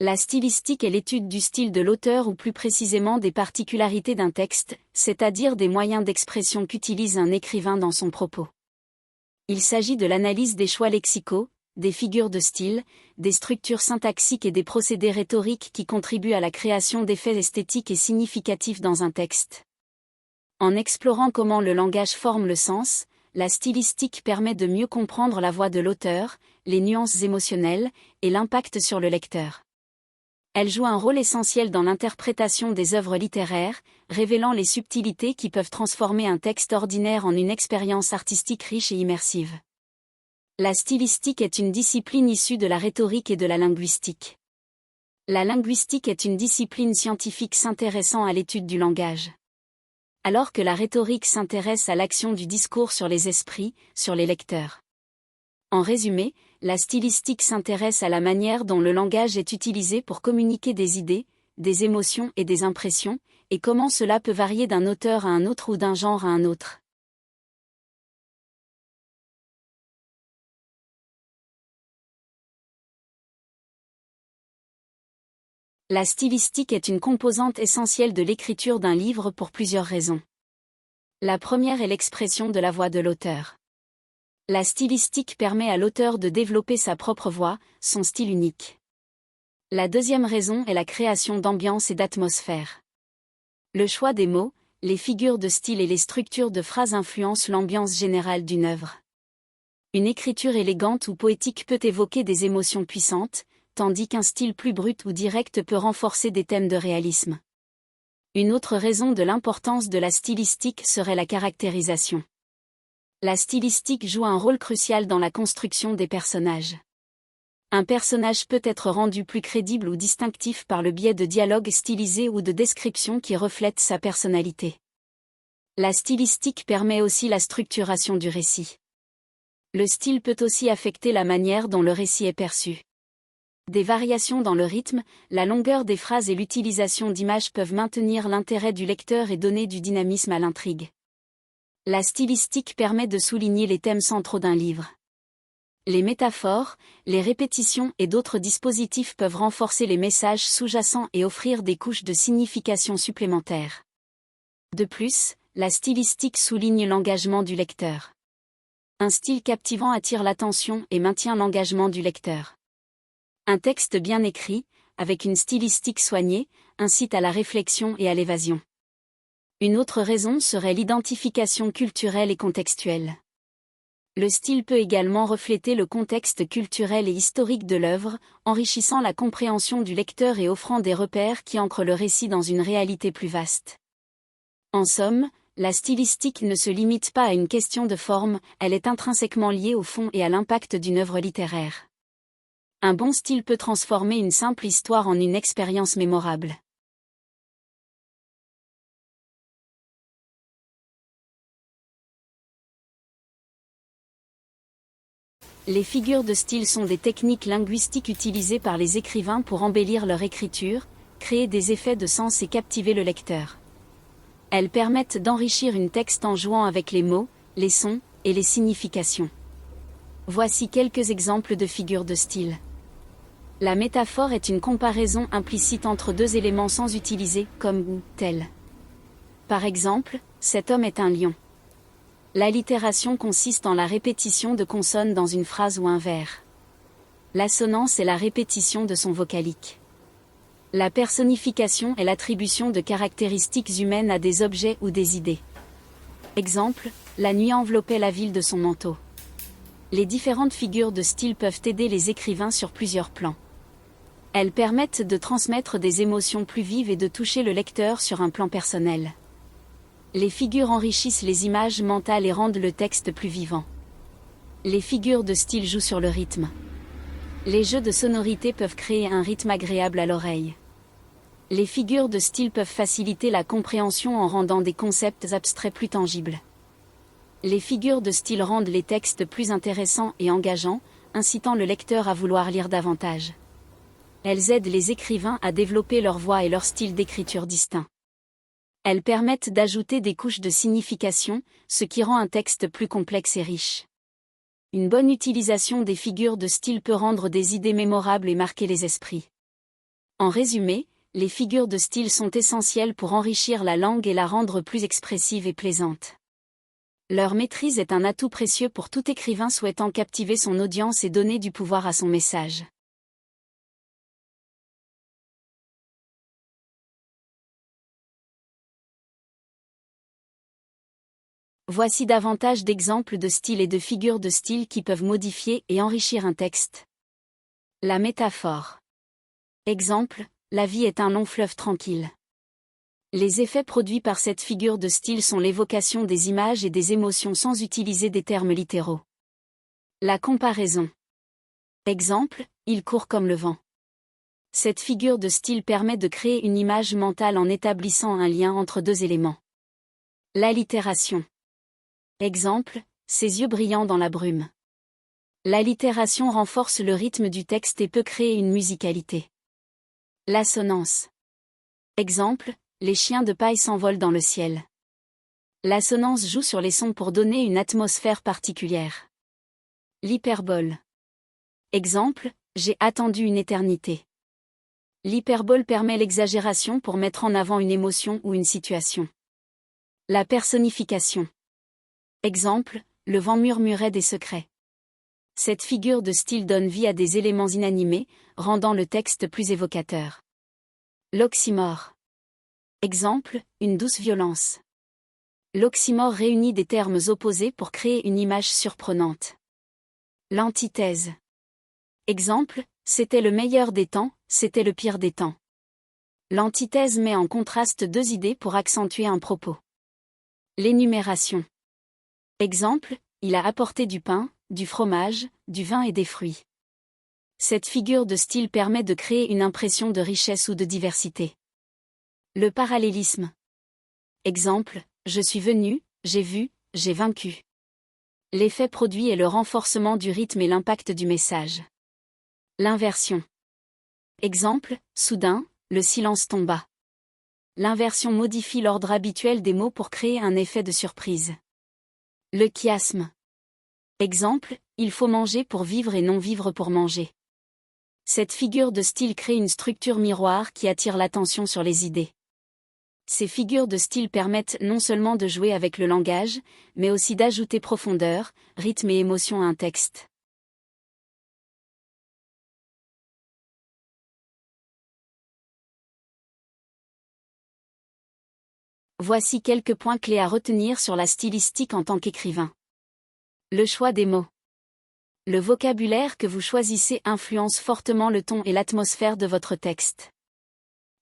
La stylistique est l'étude du style de l'auteur ou plus précisément des particularités d'un texte, c'est-à-dire des moyens d'expression qu'utilise un écrivain dans son propos. Il s'agit de l'analyse des choix lexicaux, des figures de style, des structures syntaxiques et des procédés rhétoriques qui contribuent à la création d'effets esthétiques et significatifs dans un texte. En explorant comment le langage forme le sens, la stylistique permet de mieux comprendre la voix de l'auteur, les nuances émotionnelles, et l'impact sur le lecteur. Elle joue un rôle essentiel dans l'interprétation des œuvres littéraires, révélant les subtilités qui peuvent transformer un texte ordinaire en une expérience artistique riche et immersive. La stylistique est une discipline issue de la rhétorique et de la linguistique. La linguistique est une discipline scientifique s'intéressant à l'étude du langage. Alors que la rhétorique s'intéresse à l'action du discours sur les esprits, sur les lecteurs. En résumé, la stylistique s'intéresse à la manière dont le langage est utilisé pour communiquer des idées, des émotions et des impressions, et comment cela peut varier d'un auteur à un autre ou d'un genre à un autre. La stylistique est une composante essentielle de l'écriture d'un livre pour plusieurs raisons. La première est l'expression de la voix de l'auteur. La stylistique permet à l'auteur de développer sa propre voix, son style unique. La deuxième raison est la création d'ambiance et d'atmosphère. Le choix des mots, les figures de style et les structures de phrases influencent l'ambiance générale d'une œuvre. Une écriture élégante ou poétique peut évoquer des émotions puissantes, tandis qu'un style plus brut ou direct peut renforcer des thèmes de réalisme. Une autre raison de l'importance de la stylistique serait la caractérisation. La stylistique joue un rôle crucial dans la construction des personnages. Un personnage peut être rendu plus crédible ou distinctif par le biais de dialogues stylisés ou de descriptions qui reflètent sa personnalité. La stylistique permet aussi la structuration du récit. Le style peut aussi affecter la manière dont le récit est perçu. Des variations dans le rythme, la longueur des phrases et l'utilisation d'images peuvent maintenir l'intérêt du lecteur et donner du dynamisme à l'intrigue. La stylistique permet de souligner les thèmes centraux d'un livre. Les métaphores, les répétitions et d'autres dispositifs peuvent renforcer les messages sous-jacents et offrir des couches de signification supplémentaires. De plus, la stylistique souligne l'engagement du lecteur. Un style captivant attire l'attention et maintient l'engagement du lecteur. Un texte bien écrit, avec une stylistique soignée, incite à la réflexion et à l'évasion. Une autre raison serait l'identification culturelle et contextuelle. Le style peut également refléter le contexte culturel et historique de l'œuvre, enrichissant la compréhension du lecteur et offrant des repères qui ancrent le récit dans une réalité plus vaste. En somme, la stylistique ne se limite pas à une question de forme, elle est intrinsèquement liée au fond et à l'impact d'une œuvre littéraire. Un bon style peut transformer une simple histoire en une expérience mémorable. Les figures de style sont des techniques linguistiques utilisées par les écrivains pour embellir leur écriture, créer des effets de sens et captiver le lecteur. Elles permettent d'enrichir une texte en jouant avec les mots, les sons et les significations. Voici quelques exemples de figures de style. La métaphore est une comparaison implicite entre deux éléments sans utiliser, comme ou, tel. Par exemple, cet homme est un lion. L'allitération consiste en la répétition de consonnes dans une phrase ou un vers. L'assonance est la répétition de son vocalique. La personnification est l'attribution de caractéristiques humaines à des objets ou des idées. Exemple, la nuit enveloppait la ville de son manteau. Les différentes figures de style peuvent aider les écrivains sur plusieurs plans. Elles permettent de transmettre des émotions plus vives et de toucher le lecteur sur un plan personnel. Les figures enrichissent les images mentales et rendent le texte plus vivant. Les figures de style jouent sur le rythme. Les jeux de sonorité peuvent créer un rythme agréable à l'oreille. Les figures de style peuvent faciliter la compréhension en rendant des concepts abstraits plus tangibles. Les figures de style rendent les textes plus intéressants et engageants, incitant le lecteur à vouloir lire davantage. Elles aident les écrivains à développer leur voix et leur style d'écriture distinct. Elles permettent d'ajouter des couches de signification, ce qui rend un texte plus complexe et riche. Une bonne utilisation des figures de style peut rendre des idées mémorables et marquer les esprits. En résumé, les figures de style sont essentielles pour enrichir la langue et la rendre plus expressive et plaisante. Leur maîtrise est un atout précieux pour tout écrivain souhaitant captiver son audience et donner du pouvoir à son message. Voici davantage d'exemples de styles et de figures de style qui peuvent modifier et enrichir un texte. La métaphore. Exemple, la vie est un long fleuve tranquille. Les effets produits par cette figure de style sont l'évocation des images et des émotions sans utiliser des termes littéraux. La comparaison. Exemple, il court comme le vent. Cette figure de style permet de créer une image mentale en établissant un lien entre deux éléments. L'allitération. Exemple, ses yeux brillants dans la brume. L'allitération renforce le rythme du texte et peut créer une musicalité. L'assonance. Exemple, les chiens de paille s'envolent dans le ciel. L'assonance joue sur les sons pour donner une atmosphère particulière. L'hyperbole. Exemple, j'ai attendu une éternité. L'hyperbole permet l'exagération pour mettre en avant une émotion ou une situation. La personnification. Exemple, le vent murmurait des secrets. Cette figure de style donne vie à des éléments inanimés, rendant le texte plus évocateur. L'oxymore. Exemple, une douce violence. L'oxymore réunit des termes opposés pour créer une image surprenante. L'antithèse. Exemple, c'était le meilleur des temps, c'était le pire des temps. L'antithèse met en contraste deux idées pour accentuer un propos. L'énumération. Exemple, il a apporté du pain, du fromage, du vin et des fruits. Cette figure de style permet de créer une impression de richesse ou de diversité. Le parallélisme. Exemple, je suis venu, j'ai vu, j'ai vaincu. L'effet produit est le renforcement du rythme et l'impact du message. L'inversion. Exemple, soudain, le silence tomba. L'inversion modifie l'ordre habituel des mots pour créer un effet de surprise. Le chiasme. Exemple, il faut manger pour vivre et non vivre pour manger. Cette figure de style crée une structure miroir qui attire l'attention sur les idées. Ces figures de style permettent non seulement de jouer avec le langage, mais aussi d'ajouter profondeur, rythme et émotion à un texte. Voici quelques points clés à retenir sur la stylistique en tant qu'écrivain. Le choix des mots. Le vocabulaire que vous choisissez influence fortement le ton et l'atmosphère de votre texte.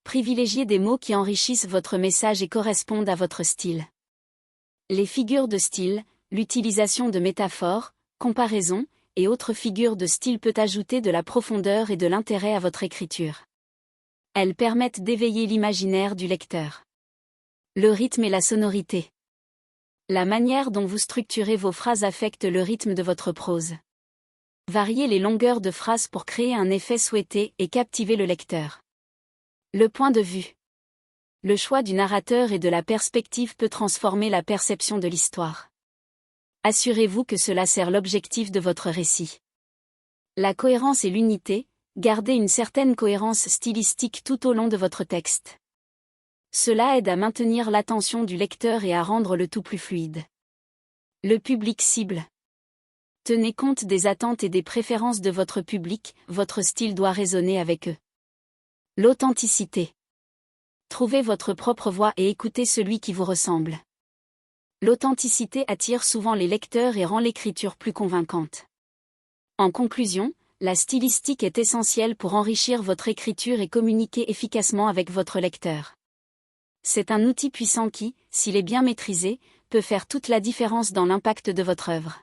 Privilégiez des mots qui enrichissent votre message et correspondent à votre style. Les figures de style, l'utilisation de métaphores, comparaisons, et autres figures de style peut ajouter de la profondeur et de l'intérêt à votre écriture. Elles permettent d'éveiller l'imaginaire du lecteur. Le rythme et la sonorité. La manière dont vous structurez vos phrases affecte le rythme de votre prose. Variez les longueurs de phrases pour créer un effet souhaité et captiver le lecteur. Le point de vue. Le choix du narrateur et de la perspective peut transformer la perception de l'histoire. Assurez-vous que cela sert l'objectif de votre récit. La cohérence et l'unité, gardez une certaine cohérence stylistique tout au long de votre texte. Cela aide à maintenir l'attention du lecteur et à rendre le tout plus fluide. Le public cible. Tenez compte des attentes et des préférences de votre public, votre style doit résonner avec eux. L'authenticité. Trouvez votre propre voix et écoutez celui qui vous ressemble. L'authenticité attire souvent les lecteurs et rend l'écriture plus convaincante. En conclusion, la stylistique est essentielle pour enrichir votre écriture et communiquer efficacement avec votre lecteur. C'est un outil puissant qui, s'il est bien maîtrisé, peut faire toute la différence dans l'impact de votre œuvre.